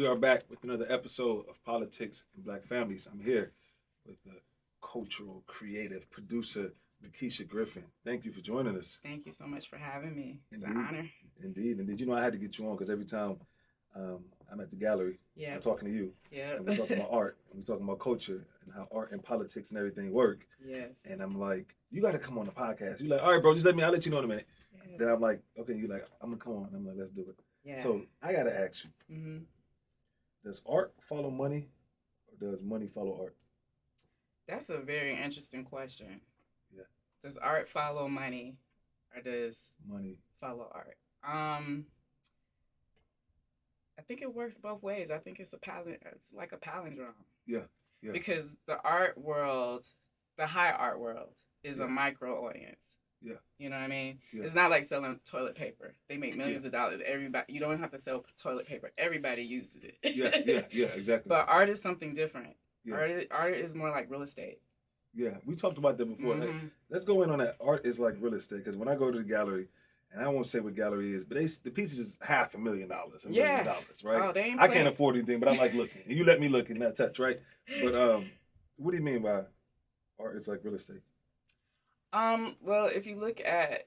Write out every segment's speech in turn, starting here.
are back with another episode of Politics and Black Families. I'm here with the cultural, creative producer, Likisha Griffin. Thank you for joining us. Thank you so much for having me. It's Indeed. an honor. Indeed. You know I had to get you on because every time I'm at the gallery, I'm talking to you. Yeah. And we're talking about art, and we're talking about culture, and how art and politics and everything work. Yes. And I'm like, you got to come on the podcast. You're like, all right, bro, I'll let you know in a minute. Yes. Then I'm like, okay, you're like, I'm going to come on. And I'm like, let's do it. Yeah. So I got to ask you, does art follow money or does money follow art? That's a very interesting question. Yeah. Does art follow money or does money follow art? I think it works both ways. I think it's like a palindrome. Yeah. Yeah. Because the art world, the high art world, is a micro audience. Yeah. You know what I mean? Yeah. It's not like selling toilet paper. They make millions of dollars. Everybody, you don't have to sell toilet paper. Everybody uses it. Yeah, exactly. But art is something different. Yeah. Art is more like real estate. Yeah, we talked about that before. Mm-hmm. Let's go in on that. Art is like real estate because when I go to the gallery, and I won't say what gallery is, but the piece is $500,000, $1 million, right? Oh, they ain't I can't afford anything, but I like looking. You let me look and not touch, right? But what do you mean by art is like real estate? Well, if you look at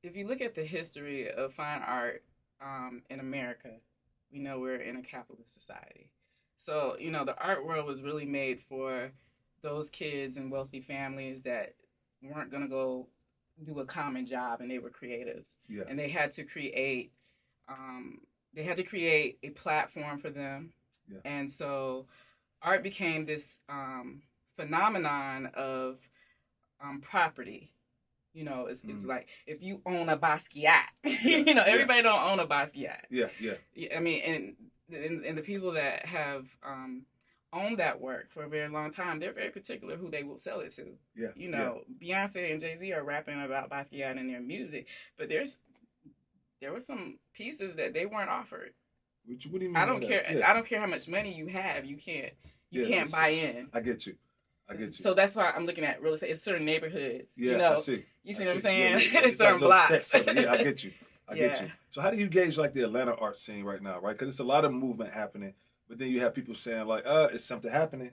the history of fine art in America, we know we're in a capitalist society. So, the art world was really made for those kids in wealthy families that weren't going to go do a common job, and they were creatives. Yeah. And they had to create a platform for them. Yeah. And so art became this phenomenon of property. It's like if you own a Basquiat, everybody don't own a Basquiat. Yeah. I mean, and the people that have owned that work for a very long time, they're very particular who they will sell it to. Yeah. Beyonce and Jay-Z are rapping about Basquiat in their music, but there were some pieces that they weren't offered. What do you mean? I don't care. Yeah. I don't care how much money you have. You can't buy in. I get you. So that's why I'm looking at real estate. It's certain neighborhoods. Yeah, I see. You see what I'm saying? Yeah. It's certain blocks. Yeah, I get you. I get you. So how do you gauge like the Atlanta art scene right now, right? Because it's a lot of movement happening, but then you have people saying like, it's something happening.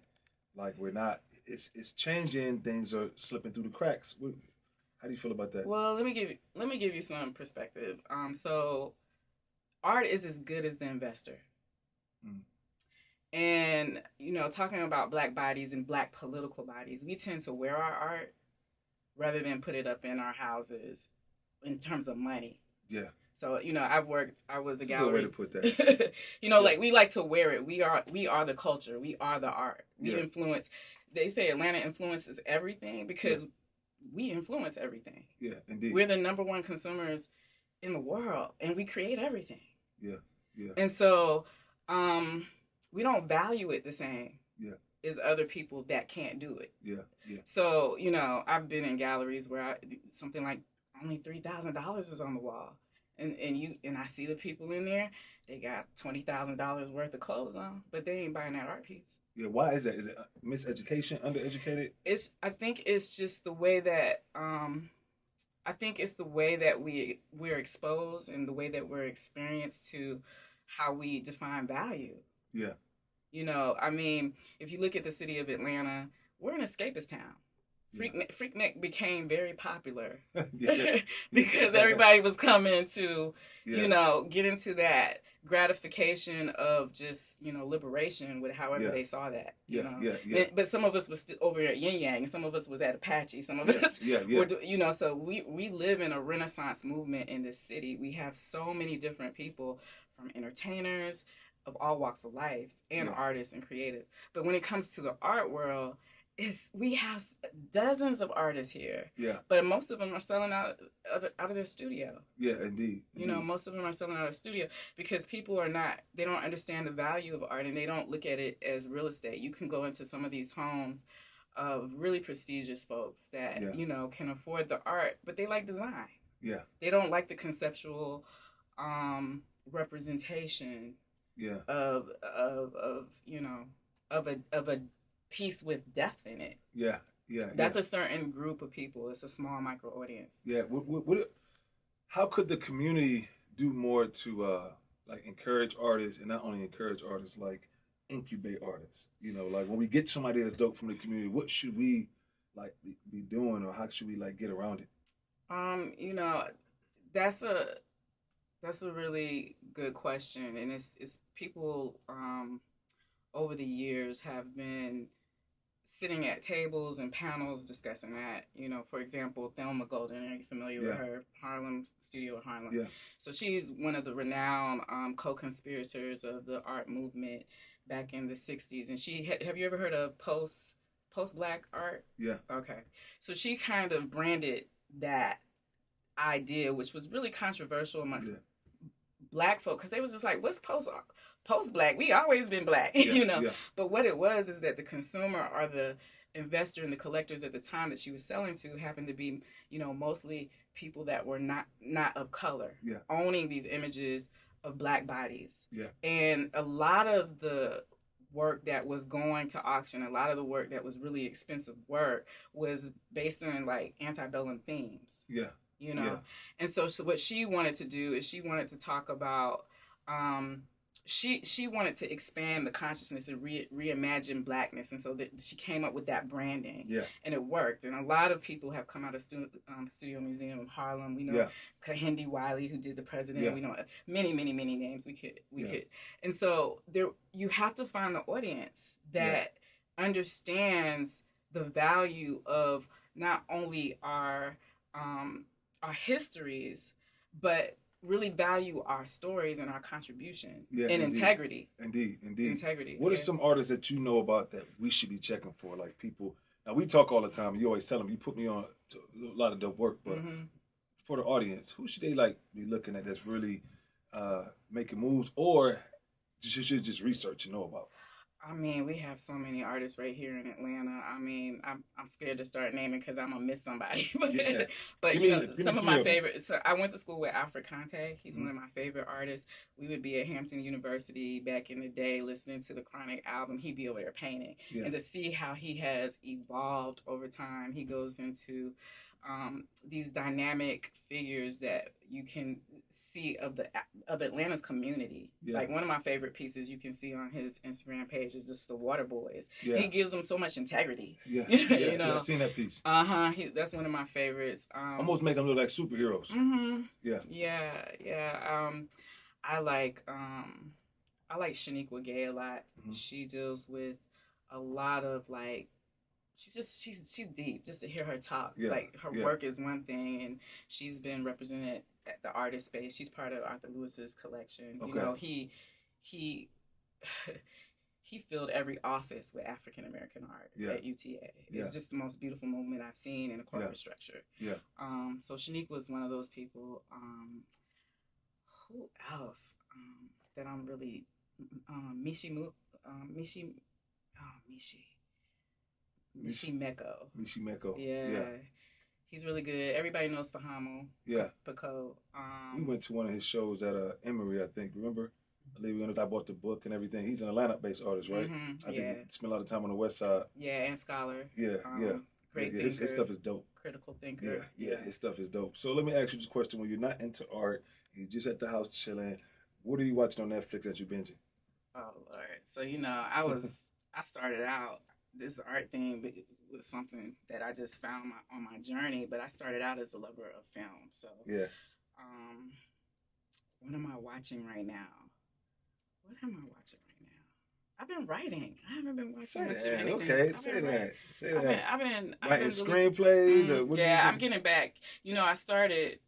Like we're not. It's changing. Things are slipping through the cracks. How do you feel about that? Well, let me give you some perspective. So art is as good as the investor. And, talking about Black bodies and Black political bodies, we tend to wear our art rather than put it up in our houses in terms of money. Yeah. So, I was a gallery. Good way to put that. Like we like to wear it. We are the culture. We are the art. We influence. They say Atlanta influences everything because we influence everything. Yeah, indeed. We're the number one consumers in the world, and we create everything. Yeah. And so, we don't value it the same as other people that can't do it. Yeah. So, I've been in galleries where something like only $3,000 is on the wall. And I see the people in there, they got $20,000 worth of clothes on, but they ain't buying that art piece. Yeah, why is that? Is it miseducation, undereducated? I think it's just the way that we're exposed and the way that we're experienced to how we define value. Yeah. If you look at the city of Atlanta, we're an escapist town. Freaknik became very popular because everybody was coming to, get into that gratification of just, liberation with however they saw that. But some of us was over at Yin Yang, and some of us was at Apache. Some of us were, so we live in a Renaissance movement in this city. We have so many different people, from entertainers of all walks of life and artists and creative. But when it comes to the art world, we have dozens of artists here. Yeah. But most of them are selling out of their studio. Yeah, indeed. Most of them are selling out of their studio because people they don't understand the value of art, and they don't look at it as real estate. You can go into some of these homes of really prestigious folks that, can afford the art, but they like design. Yeah. They don't like the conceptual representation of a piece with depth in it. Yeah. That's a certain group of people. It's a small micro audience. Yeah. How could the community do more to like encourage artists, and not only encourage artists, like incubate artists. You know, like when we get somebody that's dope from the community, what should we like be doing, or how should we like get around it? You know, that's a really good question, and it's people over the years have been sitting at tables and panels discussing that. You know, for example, Themma Golden, are you familiar with her? Harlem Studio in Harlem. Yeah. So she's one of the renowned co-conspirators of the art movement back in the 60s. And she, have you ever heard of post-black art? Yeah. Okay. So she kind of branded that idea, which was really controversial amongst black folk, because they was just like, what's post-black? We always been black, you know. Yeah. But what it was is that the consumer or the investor and the collectors at the time that she was selling to happened to be, you know, mostly people that were not of color, owning these images of black bodies. Yeah. And a lot of the work that was going to auction, a lot of the work that was really expensive work, was based on like antebellum themes. Yeah. You know. Yeah. And so what she wanted to do is she wanted to talk about she wanted to expand the consciousness and reimagine blackness, and so that she came up with that branding. Yeah. And it worked. And a lot of people have come out of Studio Museum in Harlem. We know Kahindi Wiley, who did The President. Yeah. We know many names we could. And so there, you have to find the audience that understands the value of not only our histories, but really value our stories and our contribution and integrity. Indeed. Integrity. What are some artists that you know about that we should be checking for? Like people, now we talk all the time. You always tell them, you put me on to a lot of dope work, but for the audience, who should they like be looking at that's really making moves, or should just research and know about? I mean, we have so many artists right here in Atlanta. I mean, I'm scared to start naming because I'm gonna miss somebody. But you know, some of my favorites. So I went to school with Alfred Conte. He's one of my favorite artists. We would be at Hampton University back in the day, listening to the Chronic album. He'd be over there painting, and to see how he has evolved over time. He goes into these dynamic figures that you can see of Atlanta's community. Yeah. Like one of my favorite pieces you can see on his Instagram page is just the Water Boys. Yeah. He gives them so much integrity. Yeah, you know? I've seen that piece. That's one of my favorites. Almost make them look like superheroes. I like Shaniqua Gay a lot. She deals with a lot of like, she's deep. Just to hear her talk, like her work is one thing, and she's been represented at the artist space. She's part of Arthur Lewis's collection. Okay. You know, he filled every office with African American art at UTA. It's just the most beautiful movement I've seen in a corporate structure. Yeah. So Shaniqua was one of those people. Who else that I'm really Mishi Meko. Yeah. He's really good. Everybody knows Fahamo. Yeah. Pico. We went to one of his shows at Emory, I think. Remember? I believe I bought the book and everything. He's an Atlanta-based artist, right? I think he spent a lot of time on the West Side. Yeah, and scholar. Great thinker. His stuff is dope. Critical thinker. Yeah, his stuff is dope. So let me ask you this question. When you're not into art, you're just at the house chilling, what are you watching on Netflix that you're binging? Oh, Lord. So, you know, I started out, this art thing was something that I just found on my journey, but I started out as a lover of film. So, what am I watching right now? I've been writing. I haven't been watching much of anything. Okay, say that. I've been writing screenplays. I'm getting back. You know, I started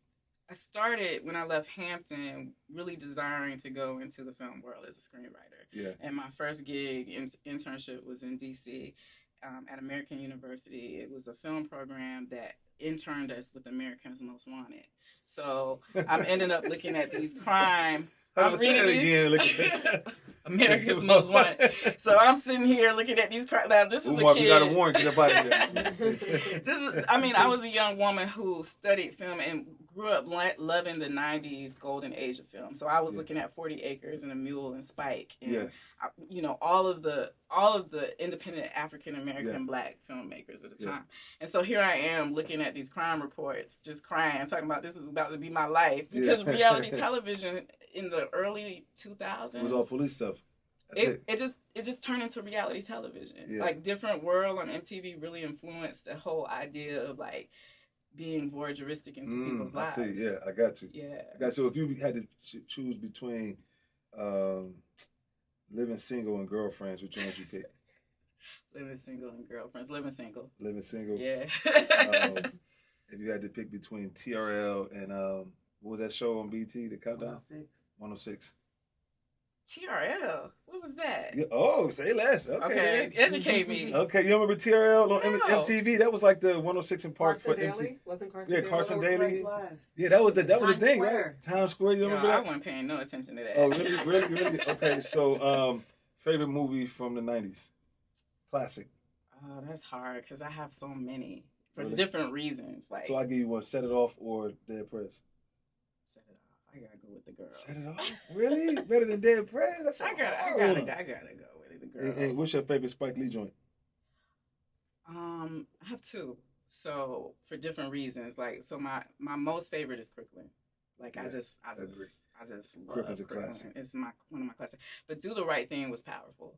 when I left Hampton, really desiring to go into the film world as a screenwriter. Yeah. And my first gig internship was in DC at American University. It was a film program that interned us with America's Most Wanted. So I'm ending up looking at these crime. I'm reading it again. America's Most Wanted. So I'm sitting here looking at these crime. Now this is a kid. You got a warrant. Get up out of here. I was a young woman who studied film and grew up loving the 90s golden age of film. So I was looking at 40 Acres and A Mule and Spike. And, you know, all of the independent African-American Black filmmakers at the time. And so here I am looking at these crime reports, just crying, talking about this is about to be my life. Because reality television in the early 2000s. It was all police stuff. It just turned into reality television. Like Different World on MTV really influenced the whole idea of like being voyeuristic into people's lives. I see. Yeah, I got you. Yeah. So if you had to choose between living single and girlfriends, which one would you pick? Living single and girlfriends. Living single. Living single. Yeah. If you had to pick between TRL and what was that show on BT? The Countdown. 106. TRL. What was that? Yeah, oh, say less. Okay. Educate me. Okay, you remember TRL on MTV? That was like the 106 in Park for MTV. Daily? Wasn't Carson Daily? Yeah, Carson Daily. Yeah, that was the thing, right? Times Square. You remember that? I wasn't paying no attention to that. Oh, really? Okay, so favorite movie from the 90s? Classic. Oh, that's hard because I have so many for different reasons. Like, so I give you one: Set It Off or Dead Prez. Set It Off. I gotta go with the girls. Set It Off? Really? Better than Dead Prez? I gotta go with the girls. And what's your favorite Spike Lee joint? I have two. So for different reasons. Like, so my most favorite is Crooklyn. Like I just agree. I just love Crooklyn's a classic. It's one of my classics. But Do the Right Thing was powerful.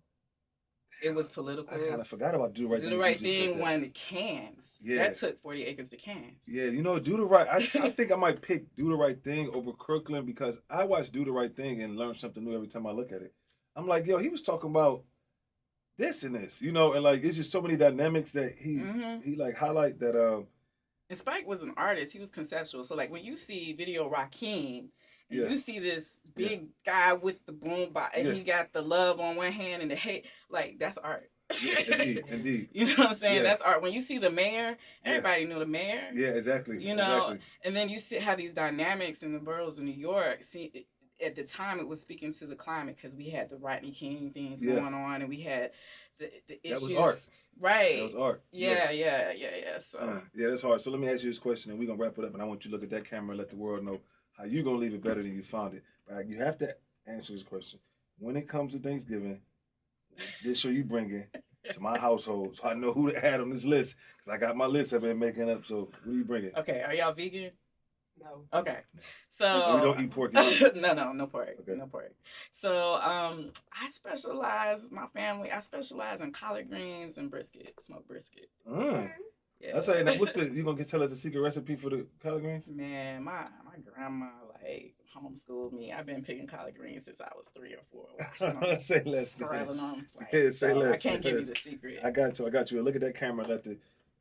It was political. I kind of forgot about Do the Right Thing. Do the Right Thing won the Cannes. Yeah. That took 40 Acres to Cannes. Yeah, you know, Do the Right. I think I might pick Do the Right Thing over Crooklyn because I watch Do the Right Thing and learn something new every time I look at it. I'm like, yo, he was talking about this and this, you know, and like it's just so many dynamics that he like highlight that. And Spike was an artist. He was conceptual. So like when you see Video Rakim, and you see this big guy with the boom box, and he got the love on one hand and the hate, like that's art. Yeah, indeed. You know what I'm saying? Yeah. That's art. When you see the mayor, everybody knew the mayor. Yeah, exactly. You know, and then you see how these dynamics in the boroughs of New York. See, at the time it was speaking to the climate because we had the Rodney King things going on, and we had the issues. That was art. Right. That was art. Yeah. So that's hard. So let me ask you this question, and we're gonna wrap it up. And I want you to look at that camera and let the world know how you gonna leave it better than you found it. But you have to answer this question. When it comes to Thanksgiving, this show you bringing to my household, so I know who to add on this list, because I got my list I've been making up. So what are you bringing? Okay, are y'all vegan? No. Okay. So we don't eat pork. No pork. Okay. No pork. So I specialize in collard greens and brisket, smoked brisket. Yeah. I say, now what's you gonna tell us a secret recipe for the collard greens? Man, my grandma like homeschooled me. I've been picking collard greens since I was 3 or 4. Say less. Scrolling them. Say less. I can't give you the secret. I got you. Look at that camera. Let the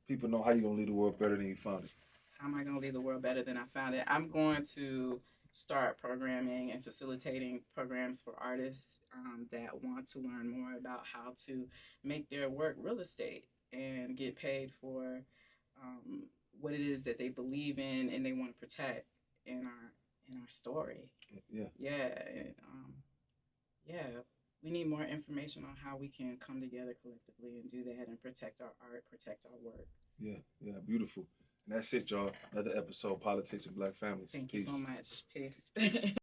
people know how you gonna leave the world better than you found it. How am I gonna leave the world better than I found it? I'm going to start programming and facilitating programs for artists that want to learn more about how to make their work real estate and get paid for what it is that they believe in and they want to protect in our story. We need more information on how we can come together collectively and do that and protect our art, protect our work. Yeah, beautiful. And that's it, y'all. Another episode, Politics and Black Families. Thank you so much. Peace.